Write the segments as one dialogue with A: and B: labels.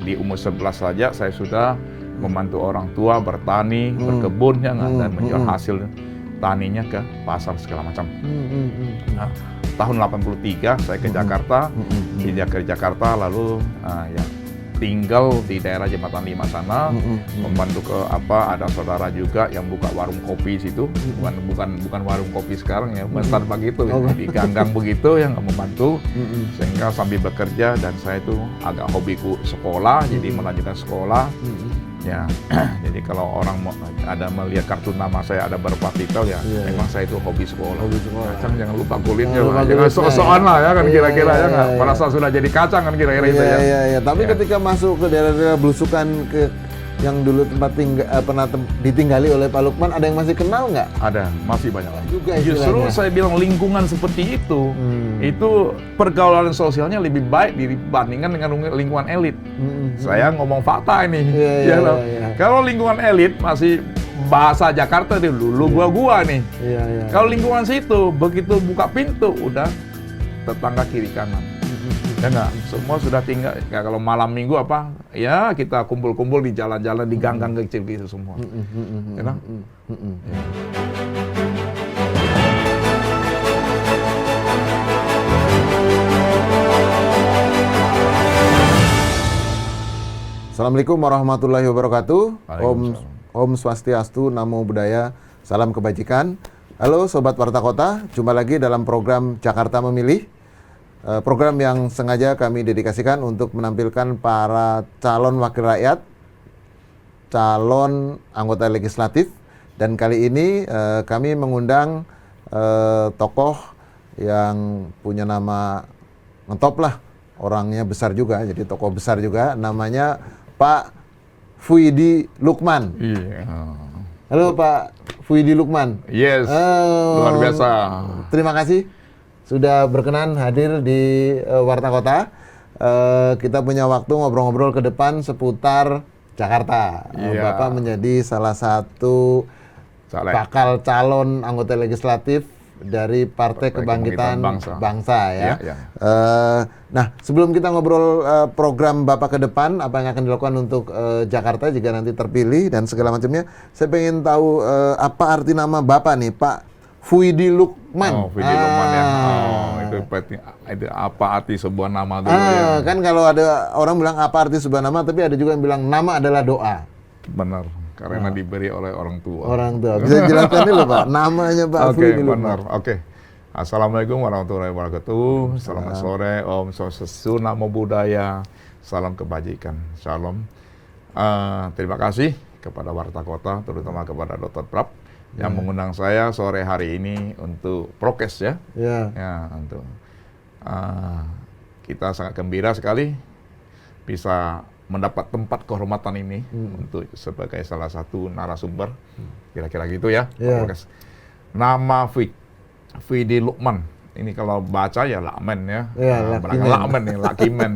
A: di umur 11 saja saya sudah membantu orang tua bertani, berkebun ya nggak, dan menjual hasil taninya ke pasar segala macam. Nah, tahun 83 saya ke Jakarta, ke Jakarta lalu ya tinggal di daerah Jembatan 5 sana, membantu ke ada saudara juga yang buka warung kopi situ, bukan warung kopi sekarang ya, besar begitu, di ganggang begitu yang membantu, sehingga sambil bekerja dan saya itu agak hobiku sekolah, jadi melanjutkan sekolah. Ya, jadi kalau orang ada melihat kartu nama saya ada berpartikel ya, memang saya itu hobi sekolah. Kacang jangan lupa kulitnya, jangan sok-sokan lah ya kan kira-kira ya nggak. Pada saat sudah jadi kacang kan kira-kira itu ya.
B: Iya. Tapi ketika masuk ke daerah-daerah belusukan ke yang dulu tempat pernah ditinggali oleh Pak Lukman, ada yang masih kenal nggak?
A: Ada, masih banyak lagi.
B: Juga
A: justru saya bilang lingkungan seperti itu pergaulan sosialnya lebih baik dibandingkan dengan lingkungan elit. Saya ngomong fakta ini. Iya. Kalau lingkungan elit masih bahasa Jakarta dulu, gua nih. Kalau lingkungan situ begitu buka pintu udah tetangga kiri kanan. Ya enggak, semua sudah tinggal. Ya, kalau malam minggu ya kita kumpul-kumpul di jalan-jalan di gang-gang kecil gitu semua. Ya kan?
B: Assalamualaikum warahmatullahi wabarakatuh. Om Swastiastu, Namo Buddhaya, salam kebajikan. Halo Sobat Warta Kota, jumpa lagi dalam program Jakarta Memilih. Program yang sengaja kami dedikasikan untuk menampilkan para calon wakil rakyat, calon anggota legislatif, dan kali ini kami mengundang tokoh yang punya nama ngetop lah, orangnya besar juga, jadi tokoh besar juga, namanya Pak Fuidi Lukman. Halo Pak Fuidi Lukman.
A: Yes, luar biasa.
B: Terima kasih sudah berkenan hadir di Warta Kota. Kita punya waktu ngobrol-ngobrol ke depan seputar Jakarta. Bapak menjadi salah satu bakal calon anggota legislatif dari Partai Kebangkitan Bangsa ya. Nah, sebelum kita ngobrol program Bapak ke depan, apa yang akan dilakukan untuk Jakarta jika nanti terpilih dan segala macamnya, saya pengen tahu apa arti nama Bapak nih, Pak Fuidi Lukman.
A: Fuidi Lukman ya. Itu apa arti sebuah nama dulu ya?
B: Kan kalau ada orang bilang apa arti sebuah nama, tapi ada juga yang bilang nama adalah doa.
A: Benar, karena diberi oleh orang tua.
B: Orang tua. Bisa jelaskan dulu Pak, namanya Pak Fuidi Lukman.
A: Oke. Assalamualaikum warahmatullahi wabarakatuh. Selamat sore, Om Swastiastu, Namo Buddhaya, salam kebajikan, Shalom. Terima kasih kepada Warta Kota, terutama kepada Dr. Prap yang mengundang saya sore hari ini untuk prokes ya. Untuk kita sangat gembira sekali bisa mendapat tempat kehormatan ini untuk sebagai salah satu narasumber, kira-kira gitu ya. Prokes. Nama Fuidi Lukman ini kalau baca ya Lakmen ya. Lakmen nih, Lakimen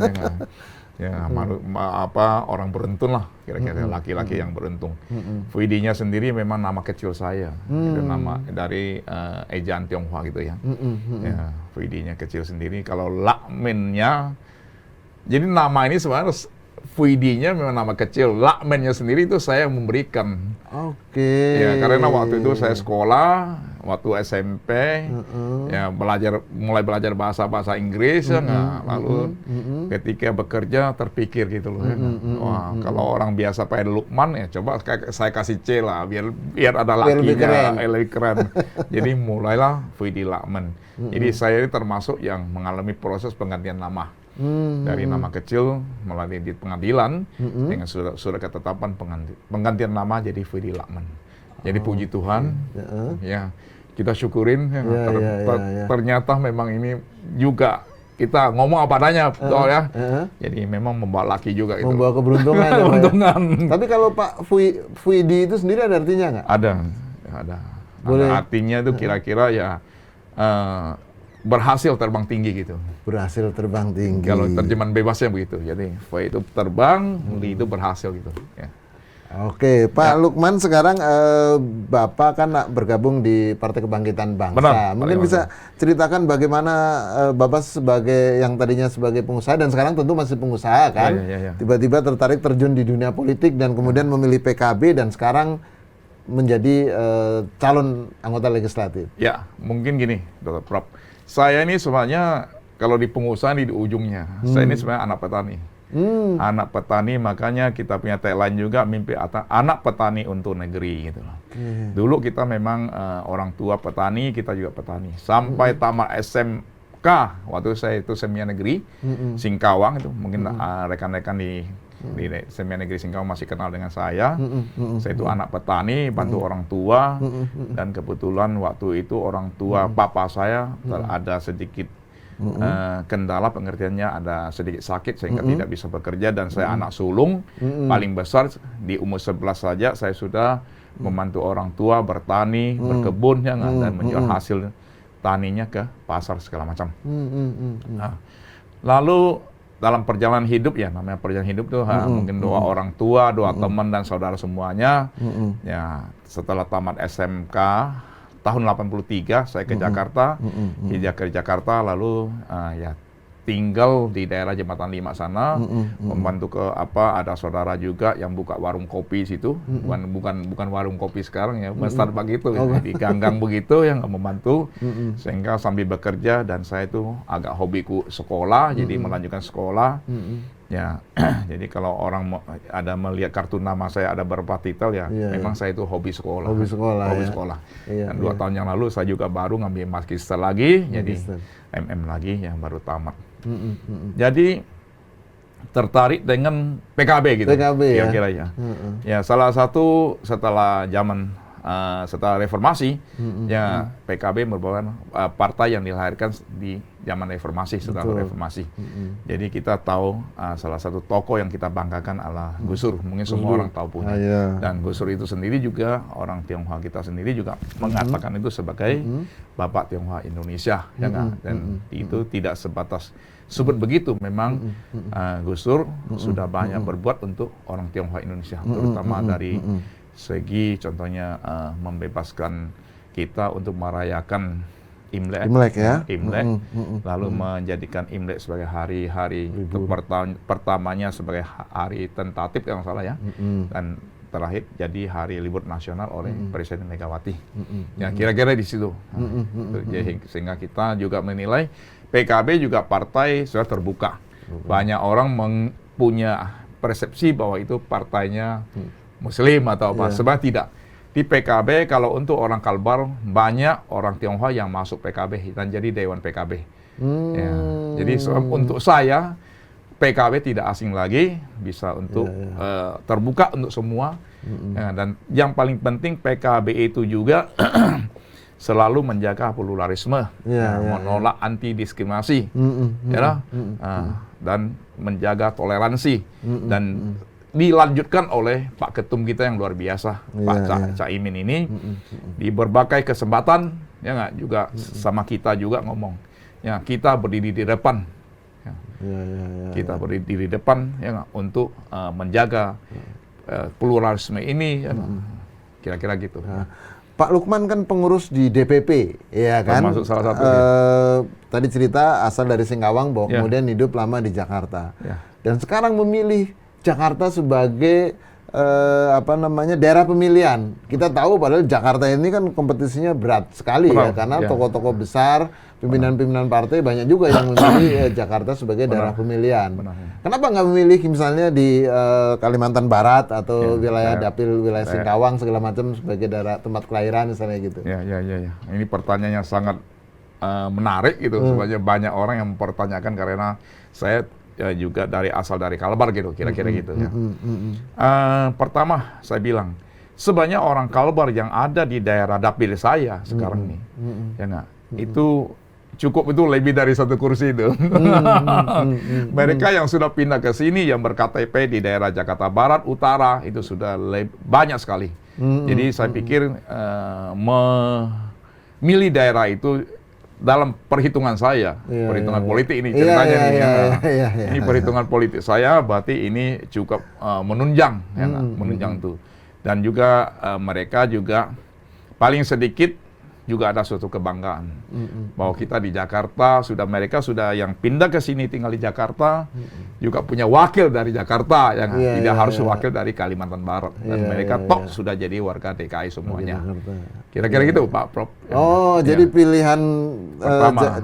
A: ya. Orang beruntung lah, kira-kira laki-laki yang beruntung. Fuidinya sendiri memang nama kecil saya, itu nama dari ejaan Tionghoa gitu ya. Fuidinya kecil sendiri. Kalau Lakmennya, jadi nama ini sebenarnya Fuidinya memang nama kecil, Lakmennya sendiri itu saya yang memberikan. Ya, karena waktu itu saya sekolah, waktu SMP, ya mulai belajar bahasa Inggris, lalu ketika bekerja terpikir gitu loh. Wah, kalau orang biasa pakai Lukman ya coba saya kasih C lah, biar ada lakinya, lebih keren. Jadi mulailah Fuidi Lakmen. Jadi saya ini termasuk yang mengalami proses penggantian nama. Dari nama kecil melalui di pengadilan dengan surat ketetapan penggantian nama jadi Fuidi Lakmen. Jadi puji Tuhan, ya kita syukurin. Ternyata memang ini juga kita ngomong apa adanya, betul ya. Jadi memang membawa laki juga itu.
B: Membawa keberuntungan.
A: Keberuntungan.
B: Tapi kalau Pak Fuidi itu sendiri ada artinya nggak?
A: Ada. Ada artinya itu kira-kira ya berhasil terbang tinggi gitu.
B: Berhasil terbang tinggi.
A: Kalau terjemahan bebasnya begitu. Jadi Fui itu terbang, Li itu berhasil gitu. Ya.
B: Oke, Pak Lukman, sekarang Bapak kan bergabung di Partai Kebangkitan Bangsa.
A: Benar,
B: Mungkin bisa ceritakan bagaimana Bapak sebagai yang tadinya sebagai pengusaha dan sekarang tentu masih pengusaha kan, tiba-tiba tertarik terjun di dunia politik dan kemudian memilih PKB dan sekarang menjadi calon anggota legislatif.
A: Ya, mungkin gini, Dr. Prab. Saya ini sebenarnya kalau di pengusaha di ujungnya, saya ini sebenarnya anak petani. Anak petani, makanya kita punya tagline juga, mimpi anak petani untuk negeri gitu loh. Dulu kita memang orang tua petani, kita juga petani. Sampai tamat SMK, waktu saya itu seminar negeri, Singkawang itu, mungkin rekan-rekan di seminar negeri Singkawang masih kenal dengan saya. Saya itu anak petani, bantu orang tua, dan kebetulan waktu itu orang tua papa saya ada sedikit kendala pengertiannya, ada sedikit sakit sehingga tidak bisa bekerja, dan saya anak sulung paling besar di umur 11 saja saya sudah membantu orang tua bertani, berkebun ya, dan menjual hasil taninya ke pasar segala macam. Nah, lalu dalam perjalanan hidup ya, namanya perjalanan hidup tuh mungkin doa orang tua, doa teman dan saudara semuanya. Ya, setelah tamat SMK tahun 83 saya ke Jakarta, hijrah ke Jakarta, lalu ya tinggal di daerah Jembatan 5 sana, membantu ke ada saudara juga yang buka warung kopi situ, bukan warung kopi sekarang ya, Starbucks gitu, di ganggang begitu yang membantu, sehingga sambil bekerja dan saya itu agak hobiku sekolah, jadi melanjutkan sekolah. Ya, jadi kalau orang ada melihat kartu nama saya ada beberapa titel ya, memang saya itu hobi sekolah. Hobi sekolah. Dan 2 tahun yang lalu saya juga baru ngambil magister lagi, jadi MM lagi yang baru tamat. Jadi tertarik dengan PKB gitu. Kira-kira ya. Ya, salah satu setelah setelah reformasi, ya PKB merupakan partai yang dilahirkan di zaman reformasi, setelah reformasi. Jadi kita tahu salah satu tokoh yang kita banggakan adalah Gus Dur. Mungkin semua orang tahu punya. Dan Gus Dur itu sendiri juga orang Tionghoa kita sendiri juga mengatakan itu sebagai Bapak Tionghoa Indonesia, ya kan? Dan itu tidak sebatas sebut begitu, memang Gus Dur sudah banyak berbuat untuk orang Tionghoa Indonesia, terutama dari segi contohnya membebaskan kita untuk merayakan Imlek ya. Lalu menjadikan Imlek sebagai hari-hari pertamanya sebagai hari tentatif kalau nggak salah ya, dan terakhir jadi hari libur nasional oleh Presiden Megawati. Ya kira-kira di situ. Sehingga kita juga menilai PKB juga partai sudah terbuka. Banyak orang punya persepsi bahwa itu partainya Muslim atau apa, sebenarnya tidak. Di PKB kalau untuk orang Kalbar banyak orang Tionghoa yang masuk PKB dan jadi Dewan PKB. Ya, jadi untuk saya PKB tidak asing lagi, bisa untuk terbuka untuk semua. Ya, dan yang paling penting PKB itu juga selalu menjaga pluralisme, menolak anti diskriminasi, dan menjaga toleransi, dan dilanjutkan oleh Pak Ketum kita yang luar biasa, Pak Caimin ini, di berbagai kesempatan, ya nggak, juga sama kita juga ngomong, ya kita berdiri di depan, kita berdiri di depan, ya nggak, untuk menjaga pluralisme ini, ya, kira-kira gitu.
B: Pak Lukman kan pengurus di DPP, ya kan?
A: Termasuk salah satu.
B: Tadi cerita asal dari Singkawang, bahwa kemudian hidup lama di Jakarta, dan sekarang memilih Jakarta sebagai daerah pemilihan. Kita tahu padahal Jakarta ini kan kompetisinya berat sekali ya, karena tokoh-tokoh besar, pimpinan-pimpinan partai banyak juga yang memilih Jakarta sebagai daerah pemilihan. Kenapa nggak memilih misalnya di Kalimantan Barat atau wilayah dapil wilayah Singkawang segala macam sebagai daerah tempat kelahiran misalnya gitu?
A: Ya. Ini pertanyaan yang sangat menarik gitu. Sebenarnya banyak orang yang mempertanyakan karena saya juga asal dari Kalbar gitu, kira-kira gitu ya. Pertama saya bilang, sebanyak orang Kalbar yang ada di daerah dapil saya sekarang nih, ya nggak, itu cukup, itu lebih dari 1 kursi itu. Mereka yang sudah pindah ke sini yang berKTP di daerah Jakarta Barat, Utara, itu sudah banyak sekali. Jadi saya pikir memilih daerah itu dalam perhitungan saya, perhitungan politik ini ceritanya nih. Ini perhitungan politik saya, berarti ini cukup menunjang, menunjang tuh. Dan juga mereka juga paling sedikit juga ada suatu kebanggaan bahwa kita di Jakarta mereka sudah yang pindah ke sini tinggal di Jakarta juga punya wakil dari Jakarta yang tidak harus wakil dari Kalimantan Barat dan mereka sudah jadi warga DKI semuanya. Kira-kira gitu Pak Prof.
B: Jadi pilihan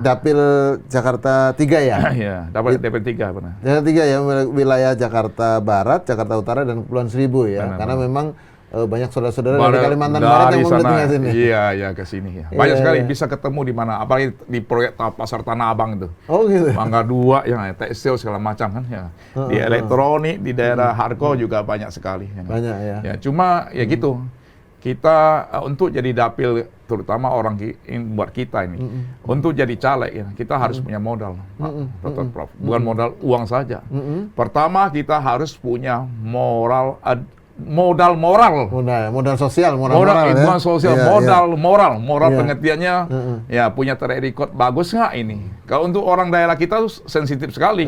B: Dapil Jakarta 3 ya?
A: Iya, Dapil 3 benar.
B: Jakarta 3 ya, wilayah Jakarta Barat, Jakarta Utara dan Kepulauan Seribu ya. Karena memang banyak saudara-saudara dari Kalimantan Barat yang memilih tinggal sini.
A: Iya, ke sini ya. Banyak sekali bisa ketemu di mana, apalagi di proyek Pasar Tanah Abang itu.
B: Oh gitu.
A: Mangga 2 tekstil segala macam kan ya. Di elektronik di daerah Harko juga banyak sekali.
B: Banyak ya.
A: Ya, cuma ya gitu. Kita untuk jadi dapil terutama buat kita ini untuk jadi caleg ya, kita harus punya modal, Pak Dr. Prof. Bukan modal uang saja. Pertama kita harus punya modal moral.
B: Modal sosial,
A: modal moral pengertiannya ya punya track record bagus nggak ini. Kalau untuk orang daerah kita tuh sensitif sekali.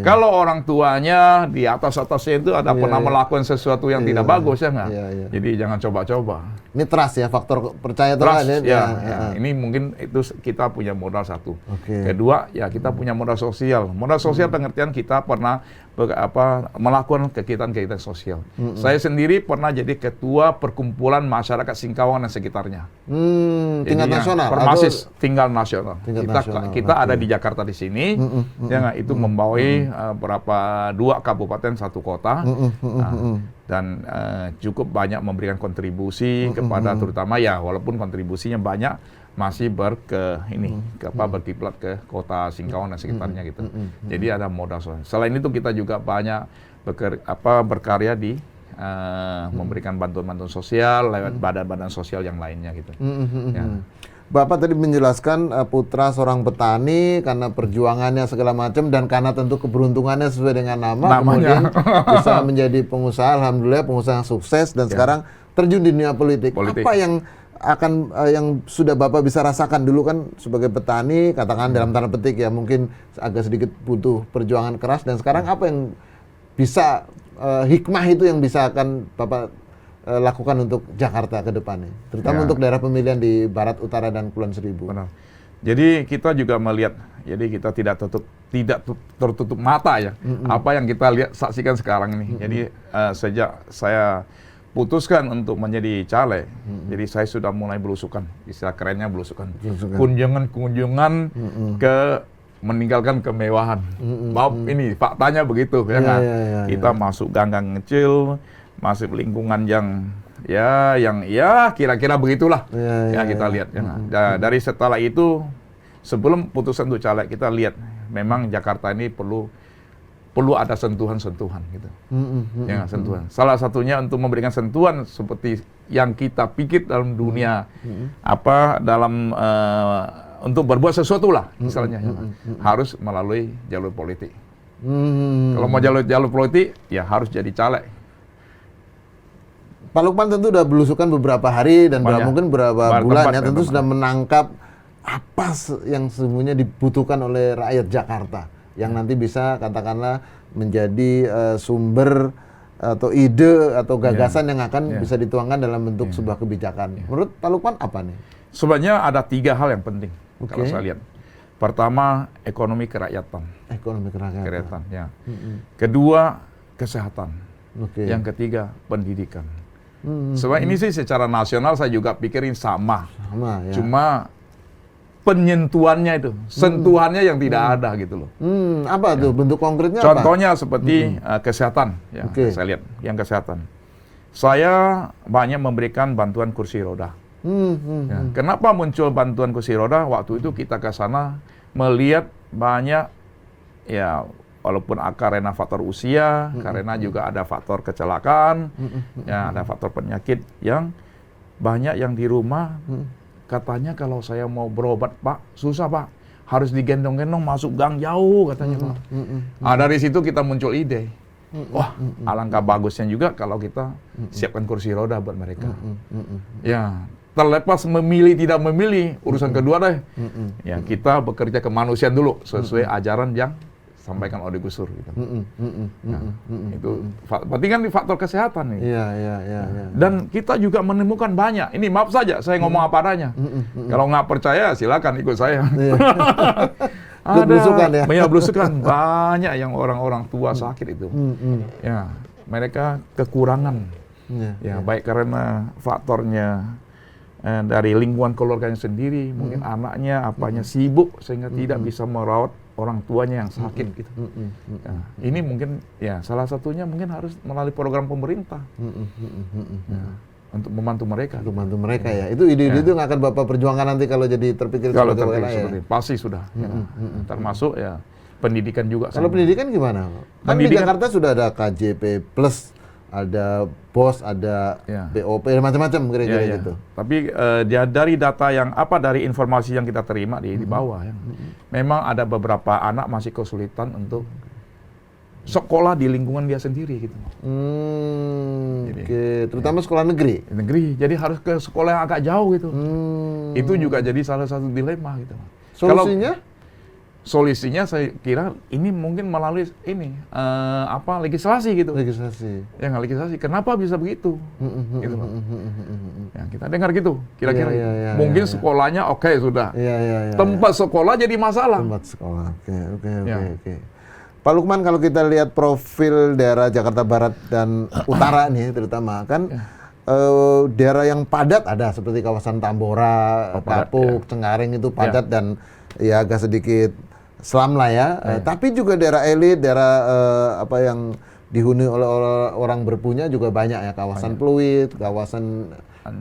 A: Kalau orang tuanya di atasnya itu ada pernah melakukan sesuatu yang tidak bagus ya nggak. Jadi jangan coba-coba.
B: Ini trust ya, faktor percaya
A: trust ya. Ini mungkin itu kita punya modal satu. Kedua ya kita punya modal sosial. Modal sosial pengertian kita pernah melakukan kegiatan-kegiatan sosial. Saya sendiri pernah jadi ketua perkumpulan masyarakat Singkawang dan sekitarnya.
B: Tingkat nasional?
A: Permasis tinggal nasional. Kita ada di Jakarta di sini, itu membawahi dua kabupaten satu kota, dan cukup banyak memberikan kontribusi kepada terutama ya walaupun kontribusinya banyak masih berkiblat ke kota Singkawang dan sekitarnya gitu. Jadi ada modal sosial. Selain itu kita juga banyak berkarya di memberikan bantuan-bantuan sosial lewat badan-badan sosial yang lainnya gitu.
B: Bapak tadi menjelaskan putra seorang petani karena perjuangannya segala macam dan karena tentu keberuntungannya sesuai dengan namanya. Kemudian bisa menjadi pengusaha, alhamdulillah pengusaha yang sukses dan sekarang terjun di dunia politik. Apa yang sudah Bapak bisa rasakan dulu kan sebagai petani, katakan dalam tanda petik ya mungkin agak sedikit butuh perjuangan keras dan sekarang apa yang bisa hikmah itu yang bisa akan Bapak lakukan untuk Jakarta ke depannya, terutama untuk daerah pemilihan di Barat, Utara dan Kepulauan Seribu.
A: Benar. Jadi kita juga melihat, jadi kita tidak tertutup mata ya apa yang kita saksikan sekarang ini. Jadi sejak saya putuskan untuk menjadi caleg, jadi saya sudah mulai belusukan, istilah kerennya belusukan. Kunjungan ke meninggalkan kemewahan. Ini faktanya begitu ya kan. Kita masuk gang-gang kecil, masuk lingkungan yang kira-kira begitulah. Kita lihat. Dari setelah itu, sebelum putusan untuk caleg kita lihat memang Jakarta ini perlu ada sentuhan-sentuhan gitu. Sentuhan. Salah satunya untuk memberikan sentuhan seperti yang kita pikir dalam dunia untuk berbuat sesuatu lah misalnya harus melalui jalur politik. Kalau mau jalur politik ya harus jadi caleg.
B: Pak Lukman tentu sudah belusukan beberapa hari dan mungkin beberapa bulan ya, tentu sudah menangkap apa yang sesungguhnya dibutuhkan oleh rakyat Jakarta yang nanti bisa katakanlah menjadi sumber atau ide atau gagasan yang akan bisa dituangkan dalam bentuk sebuah kebijakan. Menurut Pak Lukman apa nih?
A: Sebenarnya ada 3 hal yang penting kalau saya lihat. Pertama, ekonomi kerakyatan.
B: Ekonomi kerakyatan.
A: Ya. Kedua, kesehatan. Yang ketiga, pendidikan. Sebenarnya ini sih secara nasional saya juga pikirin sama ya. Cuma penyentuhannya itu, sentuhannya yang tidak ada gitu loh.
B: Apa tuh bentuk konkretnya?
A: Contohnya seperti kesehatan, ya. Saya lihat yang kesehatan. Saya banyak memberikan bantuan kursi roda. Kenapa muncul bantuan kursi roda? Waktu itu kita ke sana melihat banyak ya. Walaupun karena faktor usia, karena juga ada faktor kecelakaan, ya ada faktor penyakit yang banyak yang di rumah katanya kalau saya mau berobat Pak, susah Pak, harus digendong-gendong masuk gang jauh katanya Pak. Dari situ kita muncul ide, wah alangkah bagusnya juga kalau kita siapkan kursi roda buat mereka. Ya terlepas memilih tidak memilih urusan kedua deh. Ya kita bekerja kemanusiaan dulu sesuai ajaran yang sampaikan oleh Gus Dur gitu. Itu berarti kan faktor kesehatan nih.
B: Iya.
A: Dan kita juga menemukan banyak. Ini maaf saja saya ngomong apa adanya. Kalau nggak percaya silakan ikut saya. Ada
B: belusukan ya.
A: Ya belusukan banyak yang orang-orang tua sakit itu. Ya, mereka kekurangan. Ya, baik karena faktornya dari lingkungan keluarganya sendiri, mungkin anaknya apanya sibuk sehingga tidak bisa merawat orang tuanya yang sakit gitu. Nah, ini mungkin ya salah satunya mungkin harus melalui program pemerintah untuk membantu mereka.
B: Untuk membantu mereka ya. Itu ide-ide itu nggak akan Bapak perjuangkan nanti kalau jadi terpikir
A: kalau
B: sebagai
A: terpikir
B: wilayah.
A: seperti pasti sudah. Termasuk ya pendidikan juga.
B: Kalau pendidikan gimana? Kan di Jakarta sudah ada KJP Plus, ada BOS, ada BOP, macam-macam kira-kira gitu.
A: Tapi dari data yang dari informasi yang kita terima di bawah ya, memang ada beberapa anak masih kesulitan untuk sekolah di lingkungan dia sendiri gitu.
B: Oke, terutama sekolah negeri.
A: Negeri, jadi harus ke sekolah yang agak jauh gitu. Itu juga jadi salah satu dilema gitu.
B: Solusinya?
A: Solusinya saya kira ini mungkin melalui legislasi gitu.
B: Legislasi.
A: Ya nggak legislasi. Kenapa bisa begitu? Gitu loh. Ya, kita dengar gitu. Kira-kira mungkin sekolahnya oke sudah. Tempat sekolah jadi masalah.
B: Tempat sekolah. Oke. Pak Lukman, kalau kita lihat profil daerah Jakarta Barat dan Utara nih terutama kan daerah yang padat ada seperti kawasan Tambora, Kapuk, Cengkareng itu padat dan ya agak sedikit selam lah ya. Tapi juga daerah elit, daerah yang dihuni oleh orang berpunya juga banyak ya, kawasan Pluit, kawasan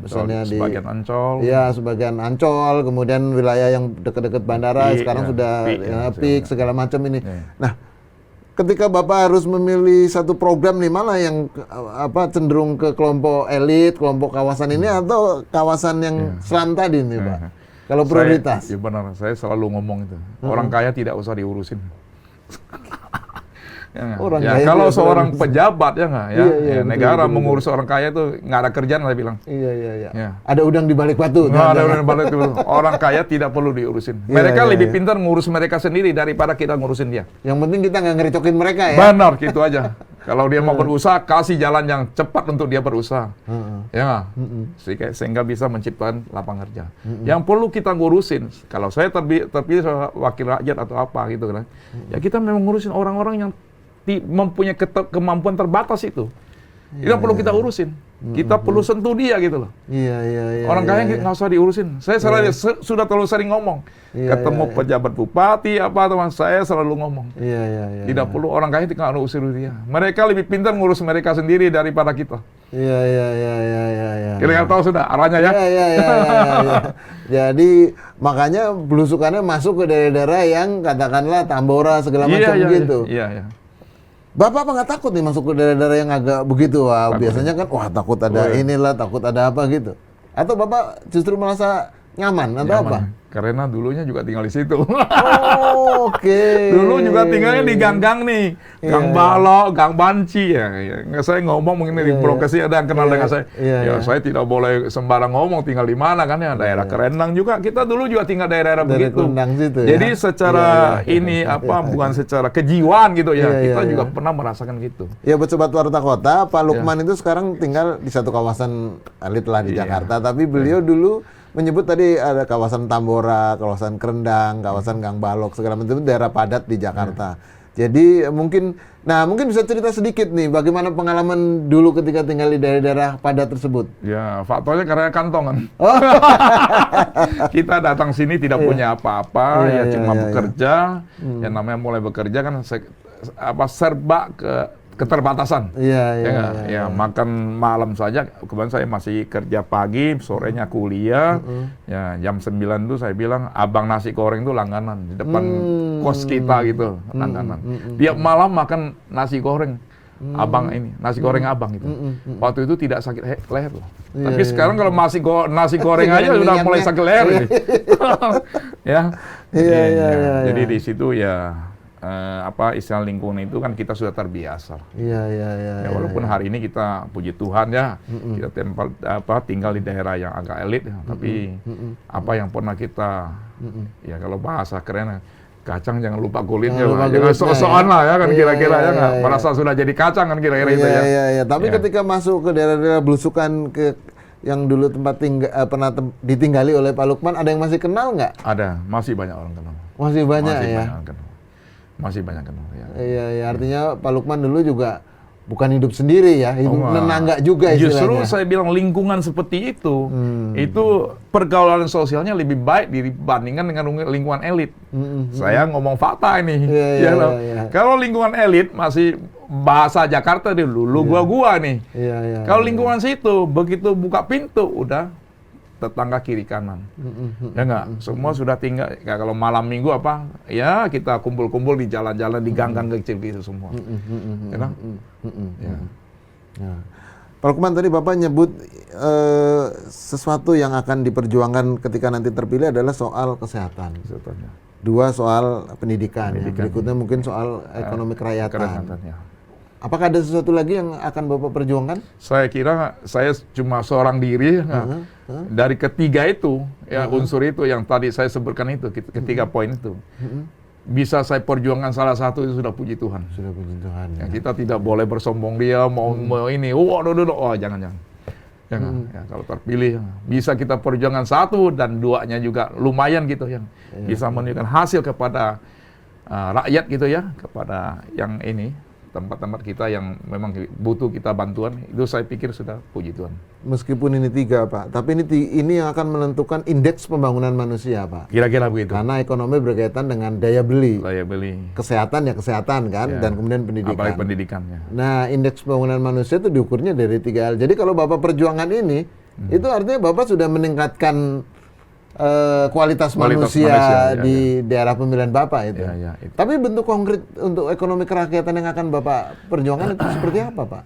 B: misalnya di
A: sebagian Ancol.
B: Ya, sebagian Ancol, kemudian wilayah yang dekat-dekat bandara sekarang sudah PIK segala macam ini. Nah, ketika Bapak harus memilih satu program nih, malah yang cenderung ke kelompok elit, kelompok kawasan ini atau kawasan yang selam tadi nih, Pak? Kalau prioritas.
A: Iya benar, saya selalu ngomong itu. Orang kaya tidak usah diurusin. Kalau seorang pejabat negara mengurus orang kaya itu nggak ada kerjaan, saya bilang.
B: Iya. Ada udang di balik batu.
A: Ada udang di balik batu. Orang kaya tidak perlu diurusin. Mereka lebih pintar ngurus mereka sendiri daripada kita ngurusin dia.
B: Yang penting kita nggak ngerecokin mereka ya.
A: Benar, gitu aja. Kalau dia mau berusaha, kasih jalan yang cepat untuk dia berusaha. Sehingga bisa menciptakan lapangan kerja. Yang perlu kita ngurusin, kalau saya terpilih wakil rakyat atau apa gitu kan, ya kita memang ngurusin orang-orang yang mempunyai kemampuan terbatas itu. Itu yang perlu kita urusin. Kita perlu sentuh dia gitu loh. Orang kaya nggak usah diurusin. Saya sudah terlalu sering ngomong. Ketemu pejabat bupati teman saya selalu ngomong. Tidak perlu orang kaya tidak usir dia. Mereka lebih pintar ngurus mereka sendiri daripada kita. Kira-kira tahu sudah arahnya ya.
B: Jadi makanya belusukannya masuk ke daerah-daerah yang katakanlah Tambora segala macam gitu. Bapak apa nggak takut nih masuk ke daerah-daerah yang agak begitu? Biasanya kan takut ada inilah, takut ada apa gitu. Atau Bapak justru merasa nyaman atau apa?
A: Karena dulunya juga tinggal di situ.
B: Oke.
A: Dulu juga tinggalnya di gang-gang nih. Gang Balok, Gang Banci ya. Saya ngomong mungkin di Brokesi ada yang kenal dengan saya. Saya tidak boleh sembarang ngomong tinggal di mana kan ya. Daerah Kerendang juga. Kita dulu juga tinggal daerah begitu. Jadi secara bukan secara kejiwaan gitu ya. Kita juga pernah merasakan gitu.
B: Ya, buat Sobat Warta Kota, Pak Lukman itu sekarang tinggal di satu kawasan elit lah di Jakarta. Tapi beliau dulu menyebut tadi ada kawasan Tambora, kawasan Kerendang, kawasan Gang Balok, segala macam itu daerah padat di Jakarta. Jadi mungkin bisa cerita sedikit nih bagaimana pengalaman dulu ketika tinggal di daerah-daerah padat tersebut.
A: Ya, faktornya karena kantongan. Kita datang sini tidak punya apa-apa, cuma bekerja. Yang namanya mulai bekerja kan serba keterbatasan. Makan malam saja. Kebetulan saya masih kerja pagi, sorenya kuliah. Ya, jam 9 itu saya bilang, abang nasi goreng itu langganan di depan kos kita gitu, langganan. Tiap malam makan nasi goreng. Abang ini, nasi goreng abang itu. Waktu itu tidak sakit leher loh. Tapi sekarang kalau nasi goreng aja sudah mulai sakit leher. Jadi di situ ya istilah lingkungan itu kan kita sudah terbiasa.
B: Iya.
A: Ya, walaupun hari ini kita puji Tuhan ya, kita tinggal di daerah yang agak elit, ya, tapi apa yang pernah kita, ya kalau bahasa keren, kacang jangan lupa kulitnya, jangan sok-sokan lah ya kan kira-kira ya nggak, merasa sudah jadi kacang kan kira-kira itu ya.
B: Iya. Tapi ketika masuk ke daerah-daerah belusukan yang dulu tempat pernah ditinggali oleh Pak Lukman, ada yang masih kenal nggak?
A: Ada, masih banyak orang kenal.
B: Masih banyak ya.
A: Banyak orang kenal. Masih banyak kenal ya.
B: Iya, artinya Pak Lukman dulu juga bukan hidup sendiri ya, hidup nenangga juga istilahnya.
A: Justru saya bilang lingkungan seperti itu pergaulan sosialnya lebih baik dibandingkan dengan lingkungan elit. Saya ngomong fakta ini.
B: Iya.
A: Kalau lingkungan elit masih bahasa Jakarta dulu, gua nih.
B: Iya.
A: Kalau lingkungan situ begitu buka pintu udah tetangga kiri kanan. Ya enggak, semua sudah tinggal. Ya, kalau malam minggu ya kita kumpul-kumpul di jalan-jalan di gang-gang kecil gitu semua. Ya.
B: Pak Lukman, tadi Bapak nyebut sesuatu yang akan diperjuangkan ketika nanti terpilih adalah soal kesehatan. Dua soal pendidikan. Ya. Berikutnya mungkin soal ekonomi kerakyatan. Ya. Apakah ada sesuatu lagi yang akan Bapak perjuangkan?
A: Saya kira saya cuma seorang diri. Dari ketiga itu, ya unsur itu yang tadi saya sebutkan itu, ketiga poin itu. Bisa saya perjuangkan salah satu itu sudah puji Tuhan.
B: Sudah puji Tuhan.
A: Ya, kita tidak boleh bersombong dia mau ini. Jangan. Ya, kalau terpilih bisa kita perjuangkan satu dan duanya juga lumayan gitu yang bisa menunjukkan hasil kepada rakyat gitu ya, kepada yang ini tempat-tempat kita yang memang butuh kita bantuan, itu saya pikir sudah puji Tuhan.
B: Meskipun ini tiga, Pak, tapi ini yang akan menentukan indeks pembangunan manusia, Pak.
A: Kira-kira begitu.
B: Karena ekonomi berkaitan dengan daya beli. Kesehatan kan, dan kemudian pendidikan.
A: Apalagi pendidikannya.
B: Nah, indeks pembangunan manusia itu diukurnya dari 3 hal. Jadi kalau Bapak perjuangan ini, itu artinya Bapak sudah meningkatkan kualitas manusia di daerah pemilihan Bapak itu. Itu. Tapi bentuk konkret untuk ekonomi kerakyatan yang akan Bapak perjuangkan itu seperti apa, Pak?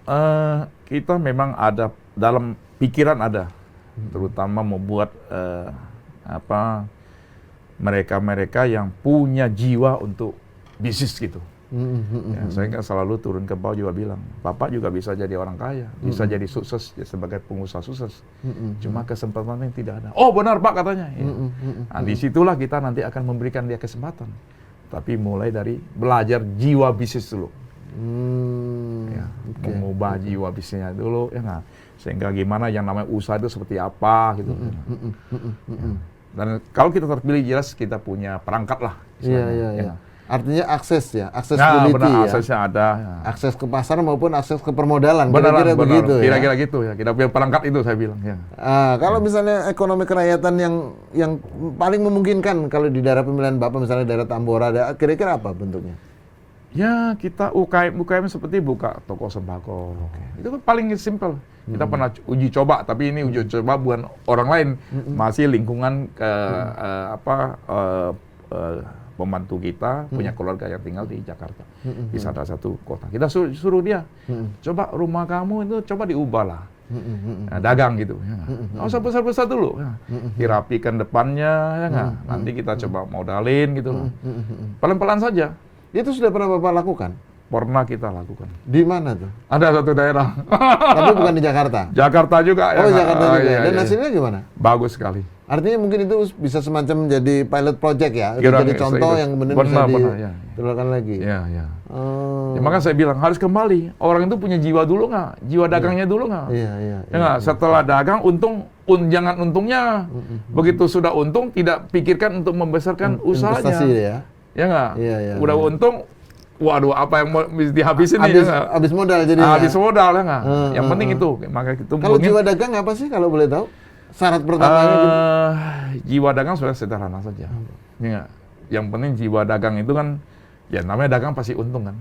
A: Kita memang ada dalam pikiran terutama membuat mereka-mereka yang punya jiwa untuk bisnis gitu. Ya, saya kan selalu turun ke bawah juga bilang, Bapak juga bisa jadi orang kaya, bisa jadi sukses sebagai pengusaha sukses. Cuma kesempatannya tidak ada. Oh benar Pak katanya. Ya. Nah, disitulah kita nanti akan memberikan dia kesempatan. Tapi mulai dari belajar jiwa bisnis dulu. Mengubah jiwa bisnisnya dulu, ya nggak. Sehingga gimana yang namanya usaha itu seperti apa gitu. Dan kalau kita terpilih jelas kita punya perangkat lah.
B: Iya. Artinya accessibility ya.
A: Aksesnya ada. Ya.
B: Akses ke pasar maupun akses ke permodalan.
A: Benar.
B: Begitu
A: Kira-kira gitu ya. Kita punya perangkat itu saya bilang. Ya.
B: Kalau misalnya ekonomi kerakyatan yang paling memungkinkan kalau di daerah pemilihan Bapak misalnya daerah Tambora, kira-kira apa bentuknya?
A: Ya kita UKM seperti buka toko sembako. Itu kan paling simpel. Kita pernah uji coba, tapi ini uji coba bukan orang lain, masih lingkungan pembantu kita punya keluarga yang tinggal di Jakarta, di salah satu kota. Kita suruh dia, coba rumah kamu itu coba diubah lah, dagang gitu. Nggak usah besar-besar dulu, dirapikan depannya, ya nggak. Nanti kita coba modalin gitu loh. Pelan-pelan saja.
B: Itu sudah pernah Bapak lakukan?
A: Pernah kita lakukan.
B: Di mana tuh?
A: Ada satu daerah.
B: Tapi bukan di Jakarta?
A: Jakarta juga.
B: Oh, Jakarta juga. Dan hasilnya gimana?
A: Bagus sekali.
B: Artinya mungkin itu bisa semacam jadi pilot project ya? Jadi contoh yang kemudian bisa diterapkan lagi?
A: Iya. Ya, makanya saya bilang harus kembali. Orang itu punya jiwa dulu nggak? Jiwa dagangnya dulu nggak? Iya. Setelah dagang, jangan untungnya. Begitu sudah untung, tidak pikirkan untuk membesarkan usahanya.
B: Investasi ya?
A: Ya nggak?
B: Iya.
A: Udah untung, waduh apa yang mau dihabisin nih?
B: Habis modal jadi.
A: Habis modal ya nggak? Yang penting itu.
B: Kalau jiwa dagang apa sih kalau boleh tahu? Syarat pertamanya gitu?
A: Jiwa dagang sudah sederhana saja. Ya, yang penting jiwa dagang itu kan, ya namanya dagang pasti untung kan.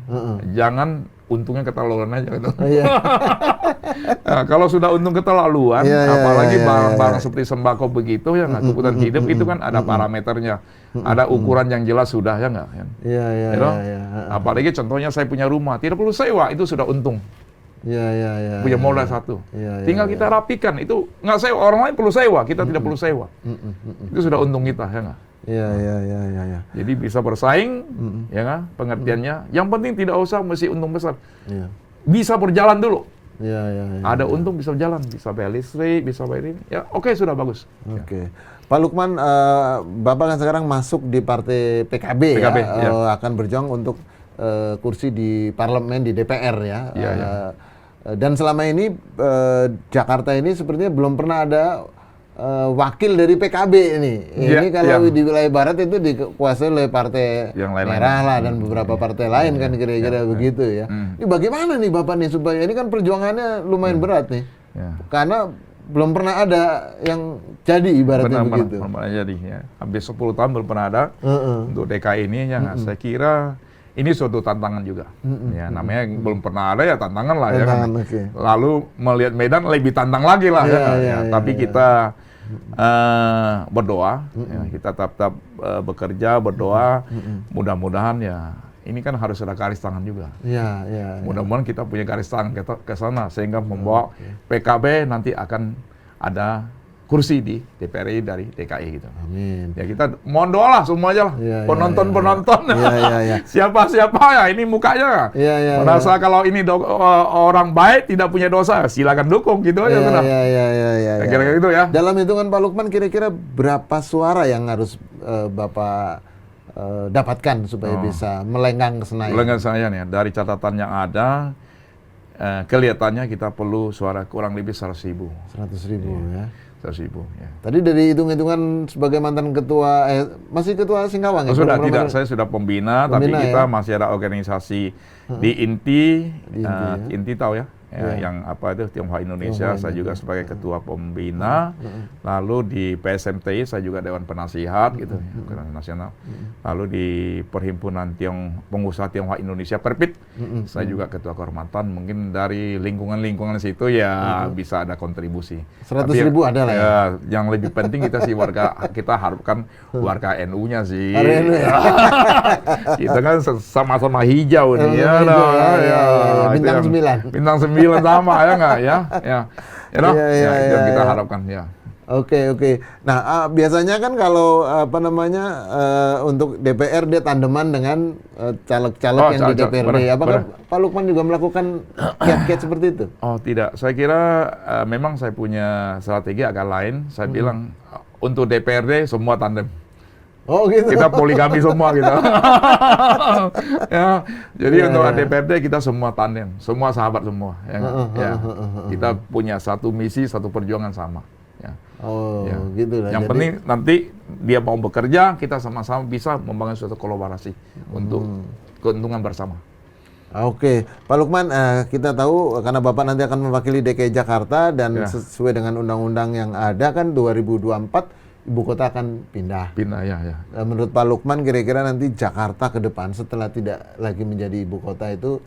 A: Jangan untungnya keterlaluan aja gitu. Nah, kalau sudah untung keterlaluan, apalagi barang-barang seperti sembako begitu ya nggak, kebutuhan hidup itu kan ada parameternya, ada ukuran yang jelas sudah ya nggak.
B: Iya.
A: Apalagi contohnya saya punya rumah, tidak perlu sewa, itu sudah untung.
B: Iya.
A: Punya modal satu. Tinggal kita rapikan. Itu nggak sewa. Orang lain perlu sewa. Kita tidak perlu sewa. Itu sudah untung kita, ya nggak?
B: Iya.
A: Jadi bisa bersaing, ya kan, pengertiannya. Yang penting tidak usah mesti untung besar.
B: Iya.
A: Bisa berjalan dulu.
B: Iya.
A: Ada untung bisa jalan, bisa bayar listrik, bisa bayar ini. Ya, oke, sudah bagus.
B: Oke. Pak Lukman, Bapak kan sekarang masuk di partai PKB ya. Akan berjuang untuk kursi di parlemen, di DPR ya.
A: Iya.
B: Dan selama ini Jakarta ini sepertinya belum pernah ada wakil dari PKB ini. Ini kalau di wilayah barat itu dikuasai oleh partai
A: yang lain
B: merah lah dan beberapa partai lain kan kira-kira begitu ya. Ini bagaimana nih Bapak nih supaya ini kan perjuangannya lumayan berat nih. Karena belum pernah ada yang jadi ibaratnya begitu.
A: Belum pernah jadi ya. Hampir 10 tahun belum pernah ada untuk DKI ini ya. Saya kira ini suatu tantangan juga. Ya, namanya belum pernah ada ya tantangan lah ya kan. Lalu melihat Medan lebih tantang lagi lah Tapi kita berdoa, ya, kita tetap bekerja, berdoa, mudah-mudahan ya ini kan harus ada garis tangan juga. Mudah-mudahan kita punya garis tangan ke sana sehingga membawa PKB nanti akan ada kursi di DPR RI dari DKI gitu.
B: Amin.
A: Ya kita mohon doa lah semua aja lah. Penonton-penonton. Siapa-siapa ya ini mukanya. Merasa kalau ini orang baik tidak punya dosa, silakan dukung gitu aja sudah. Kira-kira gitu ya.
B: Dalam hitungan Pak Lukman kira-kira berapa suara yang harus Bapak dapatkan supaya bisa melenggang ke Senayan?
A: Melenggang Senayan ya. Dari catatan yang ada kelihatannya kita perlu suara kurang lebih 100.000.
B: 100.000 ya.
A: 100.000 ya.
B: Tadi dari hitung-hitungan sebagai mantan ketua, masih ketua Singkawang ya?
A: Sudah tidak, saya sudah pembina tapi kita masih ada organisasi di Inti, Inti tahu ya? Yang apa itu Tionghoa Indonesia, saya juga sebagai ketua pembina. Lalu di PSMTI saya juga dewan penasihat gitu, nasional. Lalu di Perhimpunan Pengusaha Tionghoa Indonesia Perpit, saya juga ketua kehormatan. Mungkin dari lingkungan-lingkungan situ ya bisa ada kontribusi.
B: 100.000 ada lah ya.
A: Yang lebih penting kita sih kita harapkan warga NU-nya sih. Kita kan sama-sama hijau nih ya.
B: Bintang 9.
A: Bintang 9 sama ya nggak ya? Itu yang kita harapkan ya.
B: Oke. Nah, biasanya kan kalau untuk DPR dia tandeman dengan caleg-caleg yang di DPRD. Apakah Pak Lukman juga melakukan kiat-kiat seperti itu?
A: Oh, tidak. Saya kira memang saya punya strategi agak lain. Saya bilang untuk DPRD semua tandem.
B: Oh gitu.
A: Kita poligami semua gitu. Jadi untuk DPRD kita semua tandem, semua sahabat semua. Kita punya satu misi, satu perjuangan sama.
B: Gitu lah.
A: Yang penting nanti dia mau bekerja, kita sama-sama bisa membangun suatu kolaborasi untuk keuntungan bersama.
B: Oke, Pak Lukman, kita tahu karena Bapak nanti akan mewakili DKI Jakarta dan sesuai dengan undang-undang yang ada kan 2024 ibu kota akan pindah.
A: Ya.
B: Menurut Pak Lukman, kira-kira nanti Jakarta ke depan setelah tidak lagi menjadi ibu kota itu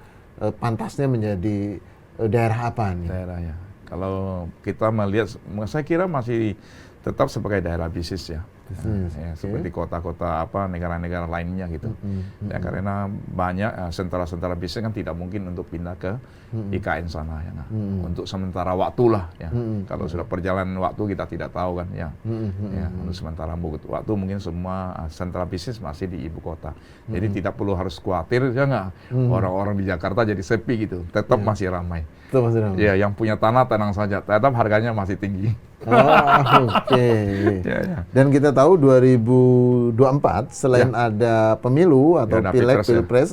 B: pantasnya menjadi daerah apa nih?
A: Daerah ya. Kalau kita melihat, saya kira masih tetap sebagai daerah bisnis ya. Seperti kota-kota negara-negara lainnya gitu. Ya karena banyak sentra-sentra bisnis kan tidak mungkin untuk pindah ke IKN sana ya. Untuk sementara waktu lah ya. Kalau sudah perjalanan waktu kita tidak tahu kan ya. Untuk sementara waktu mungkin semua sentra bisnis masih di ibu kota. Jadi tidak perlu harus khawatir ya nggak. Orang-orang di Jakarta jadi sepi gitu. Tetap masih ramai. Ya, yang punya tanah tenang saja. Tetap harganya masih tinggi.
B: Oke. Dan kita tahu 2024 selain ada pemilu atau pileg pilpres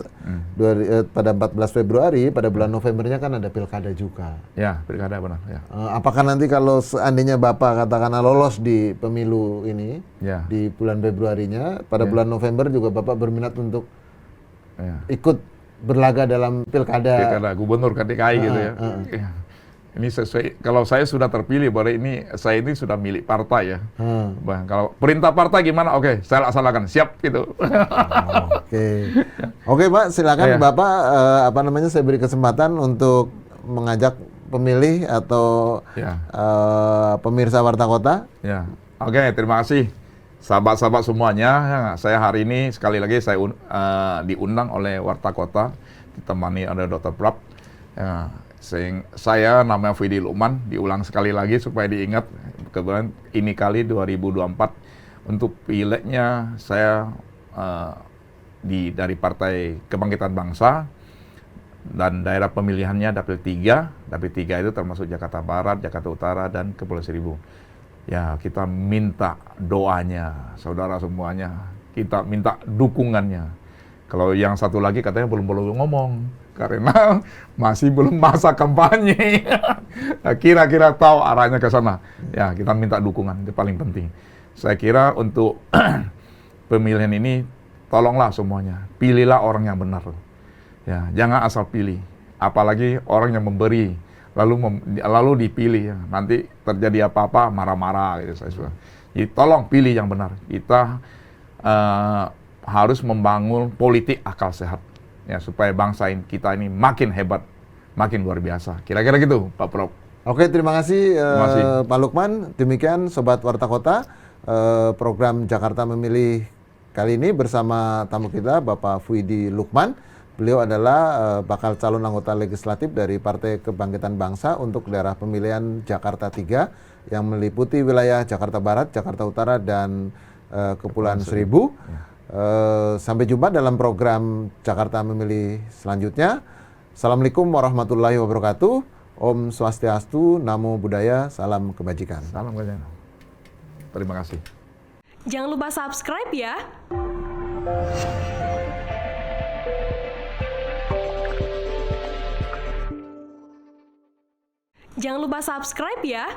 B: pada 14 Februari, pada bulan Novembernya kan ada pilkada juga.
A: Ya, pilkada benar. Ya.
B: Apakah nanti kalau seandainya Bapak katakanlah lolos di pemilu ini di bulan Februarinya, pada bulan November juga Bapak berminat untuk ikut berlaga dalam pilkada
A: gubernur DKI gitu ya. Ini sesuai, kalau saya sudah terpilih, saya ini sudah milik partai ya. Kalau perintah partai gimana? Oke, saya laksanakan, siap gitu.
B: Oke Pak, silakan Bapak, saya beri kesempatan untuk mengajak pemilih atau pemirsa Warta Kota.
A: Oke, terima kasih sahabat-sahabat semuanya. Saya hari ini sekali lagi saya diundang oleh Warta Kota, ditemani ada Dr. Prab. Saya namanya Fidi Lukman, diulang sekali lagi supaya diingat. Kebetulan ini kali 2024 Untuk pileknya saya dari Partai Kebangkitan Bangsa, dan daerah pemilihannya Dapil 3. Dapil 3 itu termasuk Jakarta Barat, Jakarta Utara, dan Kepulauan Seribu. Ya, kita minta doanya, saudara semuanya. Kita minta dukungannya. Kalau yang satu lagi katanya belum boleh ngomong, karena masih belum masa kampanye. Kira-kira tahu arahnya ke sana. Ya, kita minta dukungan, itu paling penting. Saya kira untuk pemilihan ini, tolonglah semuanya, pilihlah orang yang benar. Ya, jangan asal pilih, apalagi orang yang memberi, lalu dipilih. Ya. Nanti terjadi apa-apa, marah-marah. Gitu. Jadi tolong pilih yang benar. Kita harus membangun politik akal sehat, ya, supaya bangsa kita ini makin hebat, makin luar biasa. Kira-kira gitu, Pak Prof.
B: Oke, terima kasih, Pak Lukman. Demikian Sobat Warta Kota, program Jakarta Memilih kali ini bersama tamu kita, Bapak Fuidi Lukman. Beliau adalah bakal calon anggota legislatif dari Partai Kebangkitan Bangsa untuk daerah pemilihan Jakarta 3 yang meliputi wilayah Jakarta Barat, Jakarta Utara, dan Kepulauan Seribu. Sampai jumpa dalam program Jakarta Memilih selanjutnya. Assalamualaikum warahmatullahi wabarakatuh. Om Swastiastu, Namo Buddhaya, salam kebajikan.
A: Salam kebajikan. Terima kasih.
C: Jangan lupa subscribe ya. Jangan lupa subscribe ya.